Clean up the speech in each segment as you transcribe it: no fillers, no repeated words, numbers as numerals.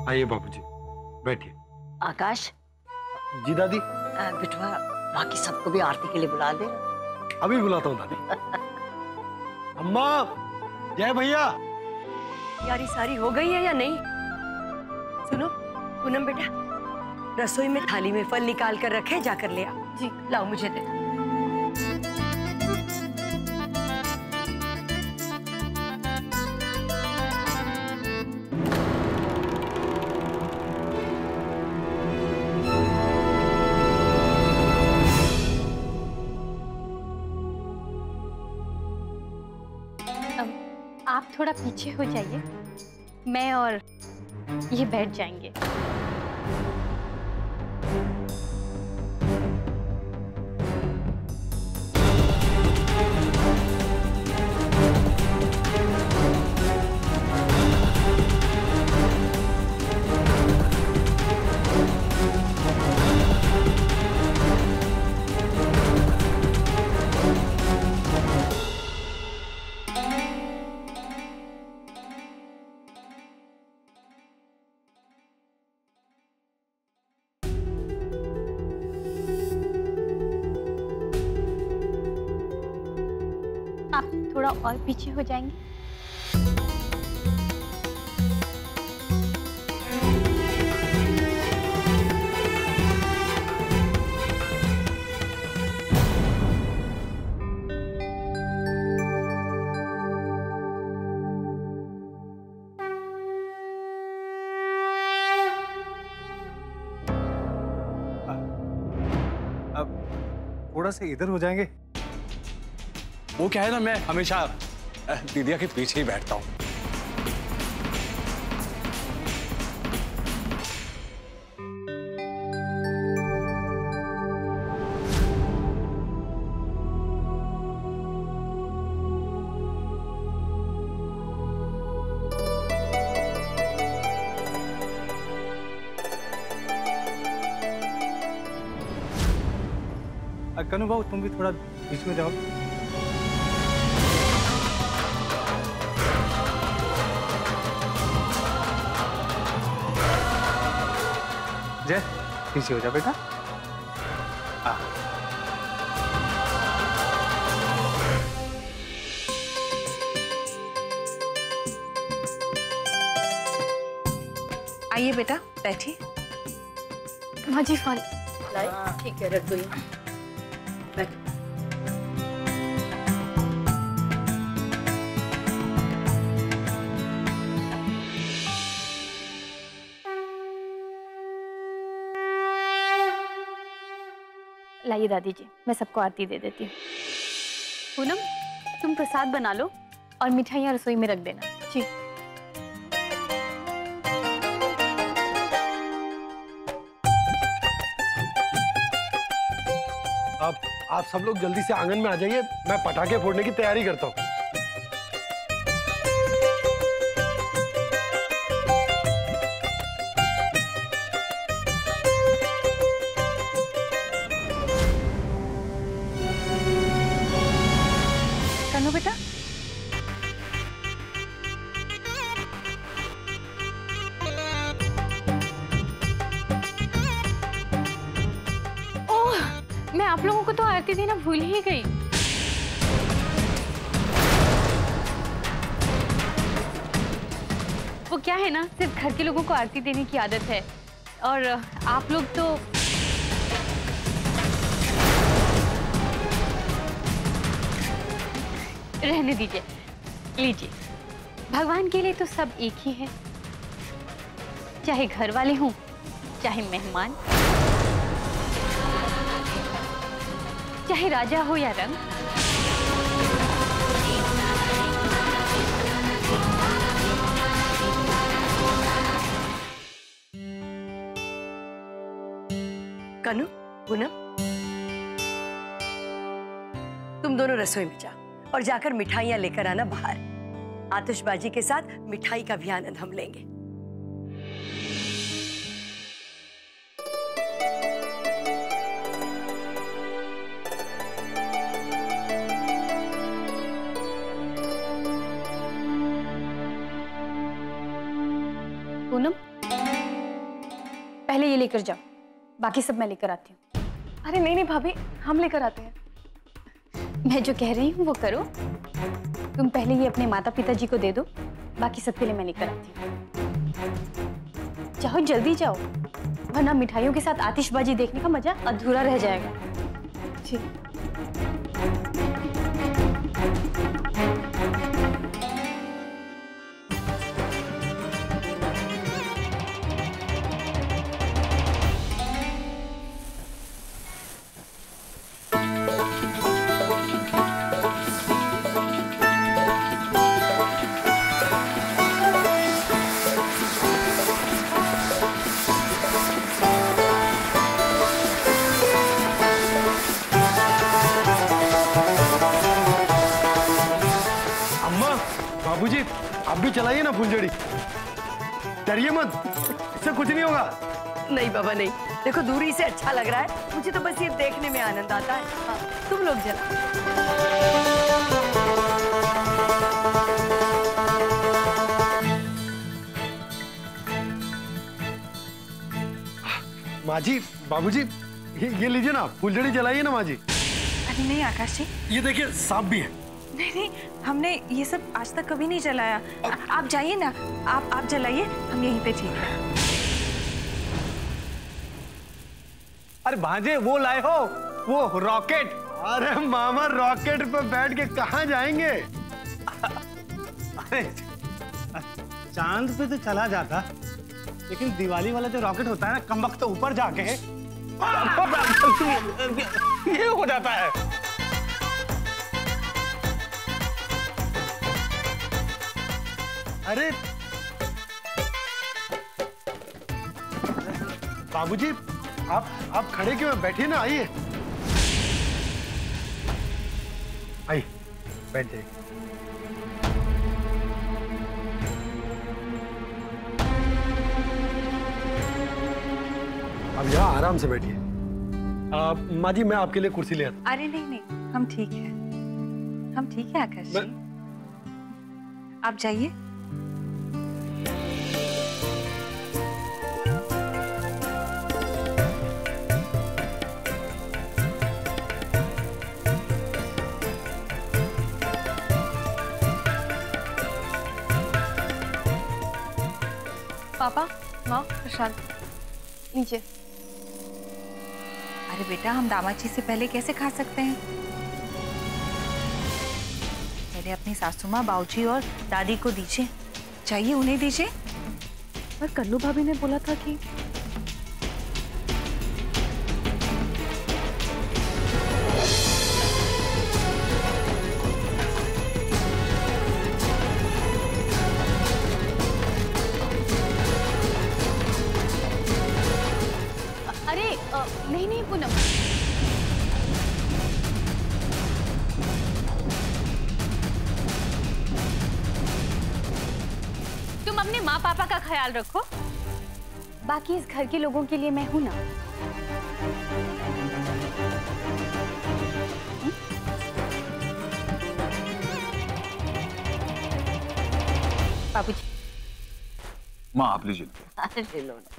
आइए बाबूजी, बैठिए। आकाश। जी दादी। बिटवा, बाकी सबको भी आरती के लिए बुला दे। अभी बुलाता हूँ दादी। अम्मा, जय भैया। यारी सारी हो गई है या नहीं? सुनो पूनम बेटा, रसोई में थाली में फल निकाल कर रखे, जाकर ले आओ। जी लाओ, मुझे दे दो। आप थोड़ा पीछे हो जाइए, मैं और ये बैठ जाएंगे। आप थोड़ा और पीछे हो जाएंगे। अब थोड़ा सा इधर हो जाएंगे। वो क्या है ना, मैं हमेशा दीदिया के पीछे ही बैठता हूँ। कनु बाबू, तुम भी थोड़ा बीच में जाओ। जय, पीछे हो जा बेटा। आइए बेटा, बैठिए। हाँ जी, फल। ठीक है, रख दो यहाँ। बैठो। लाइए दादी जी, मैं सबको आरती दे देती हूँ। पूनम, तुम प्रसाद बना लो और मिठाइयाँ रसोई में रख देना। जी। अब आप सब लोग जल्दी से आंगन में आ जाइए, मैं पटाखे फोड़ने की तैयारी करता हूँ। कनु बेटा, ओह, मैं आप लोगों को तो आरती देना भूल ही गई। वो क्या है ना, सिर्फ घर के लोगों को आरती देने की आदत है, और आप लोग तो रहने दीजिए। लीजिए, भगवान के लिए तो सब एक ही है, चाहे घर वाले हों, चाहे मेहमान, चाहे राजा हो या रंग। कनु, पूनम, तुम दोनों रसोई में जाओ और जाकर मिठाइयाँ लेकर आना बाहर। आतिशबाजी के साथ मिठाई का भी आनंद हम लेंगे। पूनम, लेकर जाओ, बाकी सब मैं लेकर आती हूँ। अरे नहीं नहीं भाभी, हम लेकर आते हैं। मैं जो कह रही हूँ वो करो। तुम पहले ये अपने माता पिताजी को दे दो, बाकी सबके लिए मैं लेकर आती हूँ। जाओ जल्दी जाओ, वरना मिठाइयों के साथ आतिशबाजी देखने का मजा अधूरा रह जाएगा। जी। बाबूजी आप भी चलाइए ना फुलझड़ी, डरिए मत, इससे कुछ नहीं होगा। नहीं बाबा नहीं, देखो दूरी से अच्छा लग रहा है, मुझे तो बस ये देखने में आनंद आता है। हाँ, तुम लोग जला। माँ जी, बाबूजी ये लीजिए ना, फुलझड़ी जलाइए ना माँ जी। अरे नहीं आकाश जी, ये देखिए सांप भी है। नहीं नहीं, हमने ये सब आज तक कभी नहीं जलाया। आप जाइए ना, आप जलाइए, हम यहीं पे ठीक है। अरे भांजे वो लाए हो, वो रॉकेट। अरे मामा रॉकेट पे बैठ के कहाँ जाएंगे? अरे चांद पे तो चला जाता, लेकिन दिवाली वाला जो रॉकेट होता है ना, कम वक्त तो ऊपर जाके ये हो जाता है। अरे बाबूजी आप खड़े क्यों हैं? बैठिए ना, आइए आइए, बैठ जाइए। अब यहाँ आराम से बैठिए। माँ जी मैं आपके लिए कुर्सी ले आता। अरे नहीं नहीं, हम ठीक है, हम ठीक है आकाश जी, आप जाइए। पापा, माँ, प्रसाद लीजिए। अरे बेटा, हम दामाद जी से पहले कैसे खा सकते हैं? पहले अपनी सासू माँ, बाऊजी और दादी को दीजिए, चाहिए उन्हें दीजिए। पर कल्लू भाभी ने बोला था कि नहीं नहीं पूनम, तुम अपने माँ पापा का ख्याल रखो, बाकी इस घर के लोगों के लिए मैं हूं ना। बाबूजी। माँ आप लीजिए। अरे लो ना।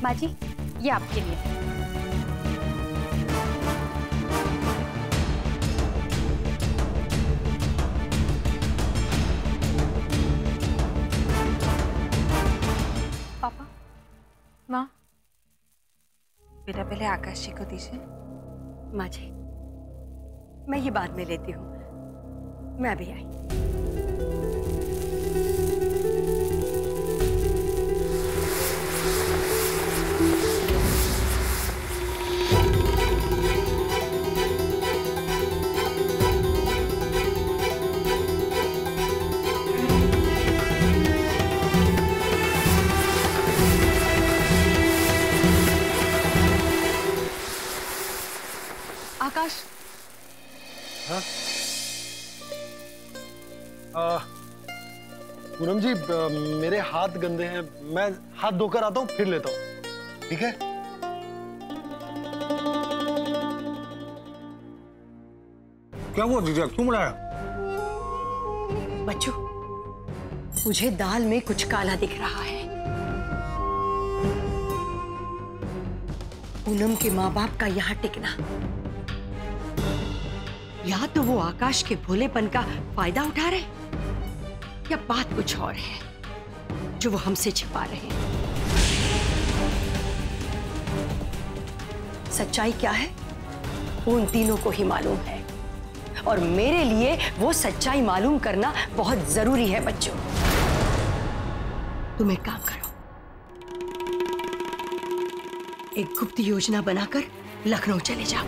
माँ जी ये आपके लिए। पापा, माँ, बेटा पहले आकाश जी को दीजिए। माँ जी मैं ये बाद में लेती हूँ, मैं भी आई। आकाश, हाँ? पूनम जी मेरे हाथ गंदे हैं, मैं हाथ धोकर आता हूँ फिर लेता हूँ, ठीक है? क्या हुआ दीदी, क्यों बुलाया? बच्चू मुझे दाल में कुछ काला दिख रहा है। पूनम के माँ बाप का यहाँ टिकना, या तो वो आकाश के भोलेपन का फायदा उठा रहे, या बात कुछ और है जो वो हमसे छिपा रहे हैं। सच्चाई क्या है उन तीनों को ही मालूम है, और मेरे लिए वो सच्चाई मालूम करना बहुत जरूरी है। बच्चों, तुम एक काम करो, एक गुप्त योजना बनाकर लखनऊ चले जाओ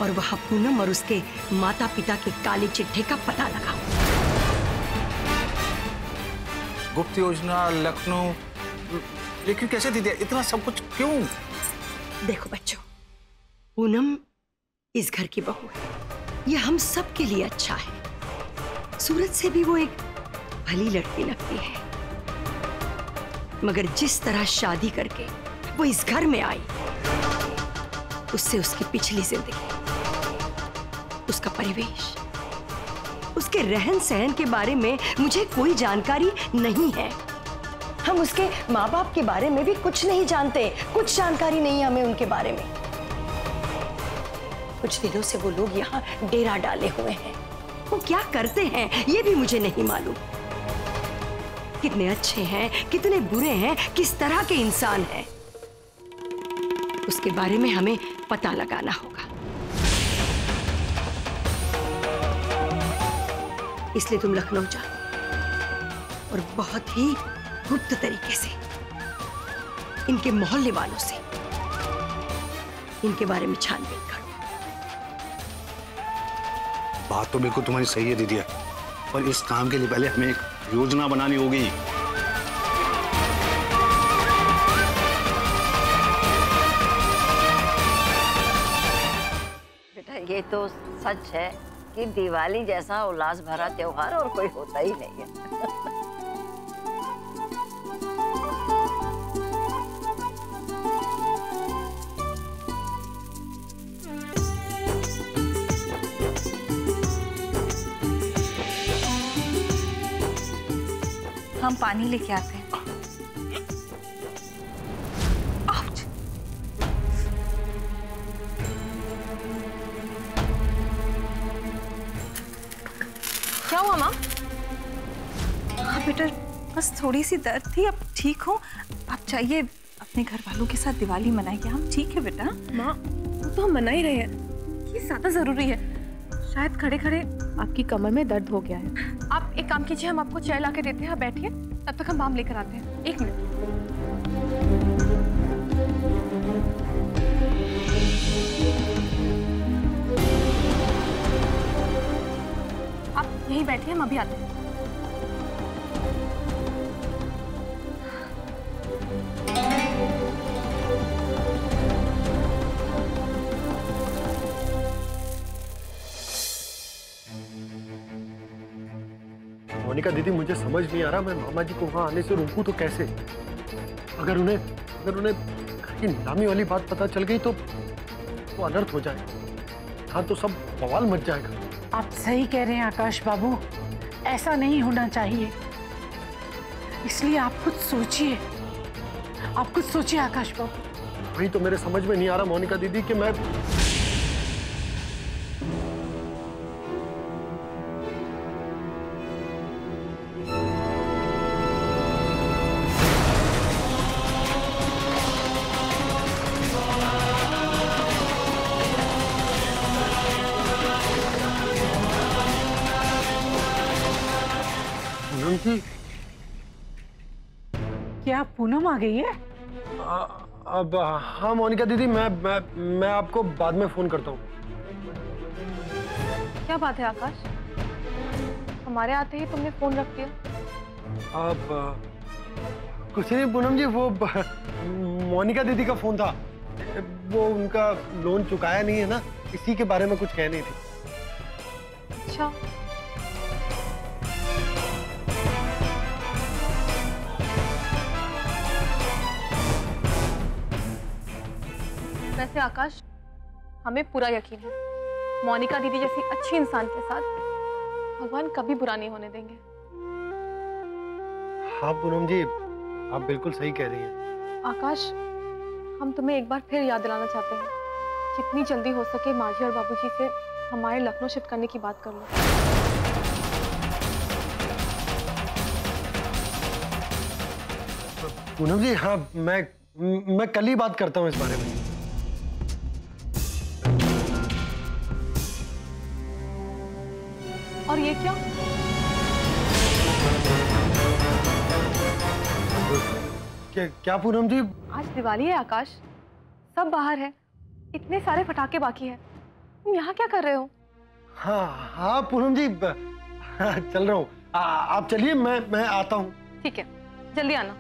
और वहां पूनम और उसके माता पिता के काले चिट्ठे का पता लगाओ। गुप्त योजना, लखनऊ, लेकिन कैसे दीदी, इतना सब कुछ क्यों? देखो बच्चों, पूनम इस घर की बहू है, ये हम सब के लिए अच्छा है। सूरज से भी वो एक भली लड़की लगती है, मगर जिस तरह शादी करके वो इस घर में आई, उससे उसकी पिछली जिंदगी, उसका परिवेश, उसके रहन सहन के बारे में मुझे कोई जानकारी नहीं है। हम उसके माँ बाप के बारे में भी कुछ नहीं जानते, कुछ जानकारी नहीं है हमें उनके बारे में। कुछ दिनों से वो लोग यहाँ डेरा डाले हुए हैं, वो क्या करते हैं ये भी मुझे नहीं मालूम। कितने अच्छे हैं, कितने बुरे हैं, किस तरह के इंसान हैं, उसके बारे में हमें पता लगाना होगा। इसलिए तुम लखनऊ जाओ और बहुत ही गुप्त तरीके से इनके मोहल्ले वालों से इनके बारे में छानबीन करो। बात तो बिल्कुल तुम्हारी सही है दीदी, पर इस काम के लिए पहले हमें एक योजना बनानी होगी। बेटा, ये तो सच है कि दिवाली जैसा उल्लास भरा त्योहार और कोई होता ही नहीं है। हम पानी लेके आते हैं। आउच। क्या हुआ माँ? हाँ बेटा, बस थोड़ी सी दर्द थी, अब ठीक हो। आप चाहिए अपने घर वालों के साथ दिवाली मनाइए, हम ठीक है बेटा। माँ, वो तो हम मना ही रहे हैं, ये ज्यादा जरूरी है। शायद खड़े खड़े आपकी कमर में दर्द हो गया है। आप एक काम कीजिए, हम आपको चाय ला के देते हैं, आप बैठिए, तब तक हम बाम लेकर आते हैं। एक मिनट। आप यहीं बैठिए, हम अभी आते हैं। मोनिका दीदी, मुझे समझ नहीं आ रहा, मैं मामा जी को वहां आने से रोकूं तो कैसे? अगर उन्हें घर की नीलामी वाली बात पता चल गई तो अनर्थ हो जाएगा। हाँ, तो सब बवाल मच जाएगा। आप सही कह रहे हैं आकाश बाबू, ऐसा नहीं होना चाहिए। इसलिए आप कुछ सोचिए, आप कुछ सोचिए आकाश बाबू। वही तो मेरे समझ में नहीं आ रहा मोनिका दीदी कि मैं जी। क्या पूनम आ गई है? अब हाँ मोनिका दीदी, मैं आपको बाद में फोन करता हूँ। क्या बात है आकाश, हमारे आते ही तुमने फोन रख दिया? अब कुछ नहीं पूनम जी, वो मोनिका दीदी का फोन था। वो उनका लोन चुकाया नहीं है ना, इसी के बारे में कुछ कह रही थी। अच्छा, वैसे आकाश, हमें पूरा यकीन है मोनिका दीदी जैसी अच्छी इंसान के साथ भगवान कभी बुरा नहीं होने देंगे। हाँ पूनम जी, आप बिल्कुल सही कह रही हैं। आकाश, हम तुम्हें एक बार फिर याद दिलाना चाहते हैं, जितनी जल्दी हो सके माजी और बाबूजी से हमारे लखनऊ शिफ्ट करने की बात कर लो। पूनम जी, हाँ मैं कल ही बात करता हूँ इस बारे में। और ये क्या? क्या पूनम जी? आज दिवाली है आकाश, सब बाहर है, इतने सारे पटाखे बाकी है, तुम यहाँ क्या कर रहे हो? हाँ हाँ पूनम जी, चल रहा हूँ। आप चलिए, मैं आता हूँ। ठीक है, जल्दी आना।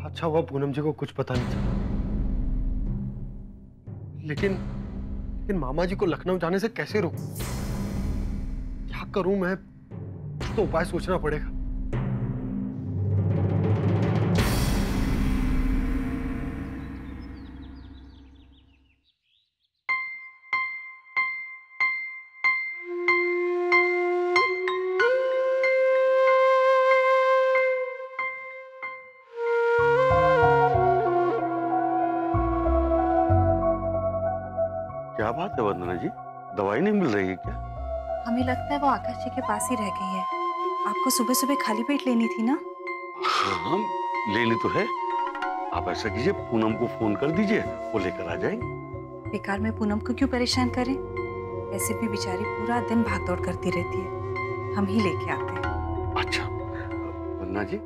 अच्छा हुआ पूनम जी को कुछ पता नहीं चला। लेकिन मामा जी को लखनऊ जाने से कैसे रोकूं? क्या करूं मैं? तो उपाय सोचना पड़ेगा। क्या बात है वंदना जी, दवाई नहीं मिल रही है क्या? हमें लगता है वो आकाश जी के पास ही रह गई है। आपको सुबह सुबह खाली पेट लेनी थी ना? हाँ लेनी तो है। आप ऐसा कीजिए, पूनम को फोन कर दीजिए, वो लेकर आ जाएंगे। बेकार में पूनम को क्यों परेशान करें? वैसे भी बेचारी पूरा दिन भाग दौड़ करती रहती है, हम ही लेके आते हैं। अच्छा वंदना जी,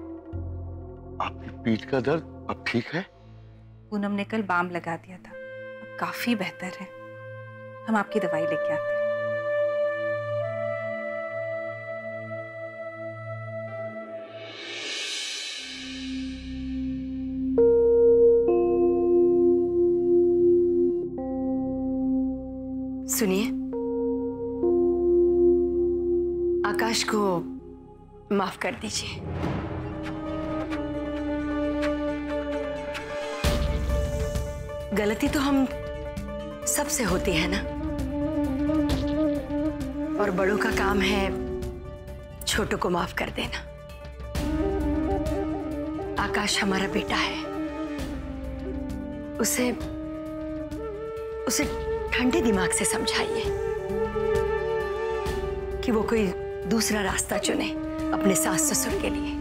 आपकी पीठ का दर्द अब ठीक है? पूनम ने कल बाम लगा दिया था, अब काफी बेहतर है। हम आपकी दवाई लेके आते हैं। सुनिए, आकाश को माफ कर दीजिए। गलती तो हम सबसे होती है ना, और बड़ों का काम है छोटों को माफ कर देना। आकाश हमारा बेटा है, उसे ठंडे दिमाग से समझाइए कि वो कोई दूसरा रास्ता चुने अपने सास ससुर के लिए।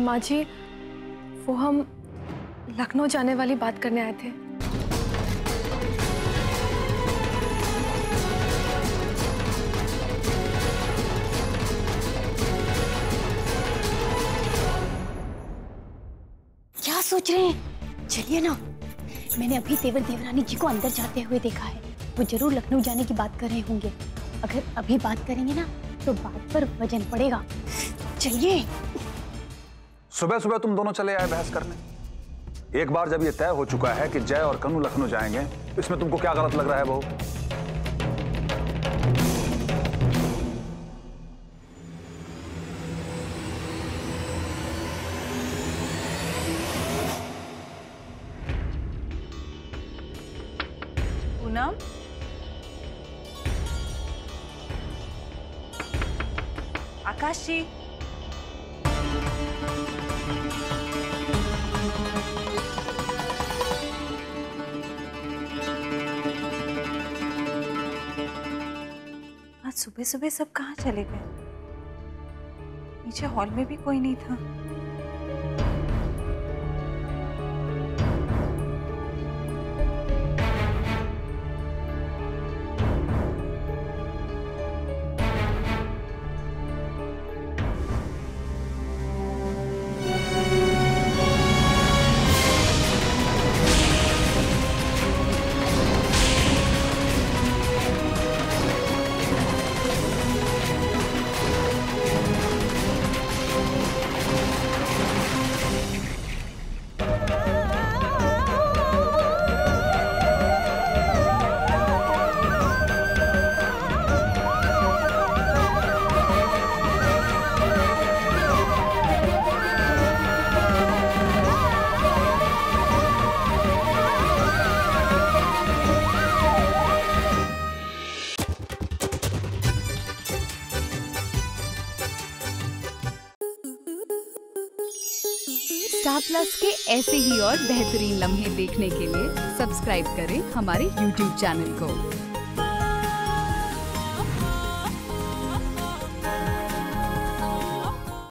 माँ जी, वो हम लखनऊ जाने वाली बात करने आए थे। क्या सोच रहे हैं? चलिए ना, मैंने अभी तेवर देवरानी जी को अंदर जाते हुए देखा है। वो जरूर लखनऊ जाने की बात कर रहे होंगे। अगर अभी बात करेंगे ना तो बात पर वजन पड़ेगा। चलिए। सुबह सुबह तुम दोनों चले आए बहस करने। एक बार जब ये तय हो चुका है कि जय और कन्नू लखनऊ जाएंगे, इसमें तुमको क्या गलत लग रहा है बहू? पूनम, आकाश जी, आज सुबह सुबह सब कहाँ चले गए? नीचे हॉल में भी कोई नहीं था। स्टार प्लस के ऐसे ही और बेहतरीन लम्हे देखने के लिए सब्सक्राइब करें हमारे YouTube चैनल को।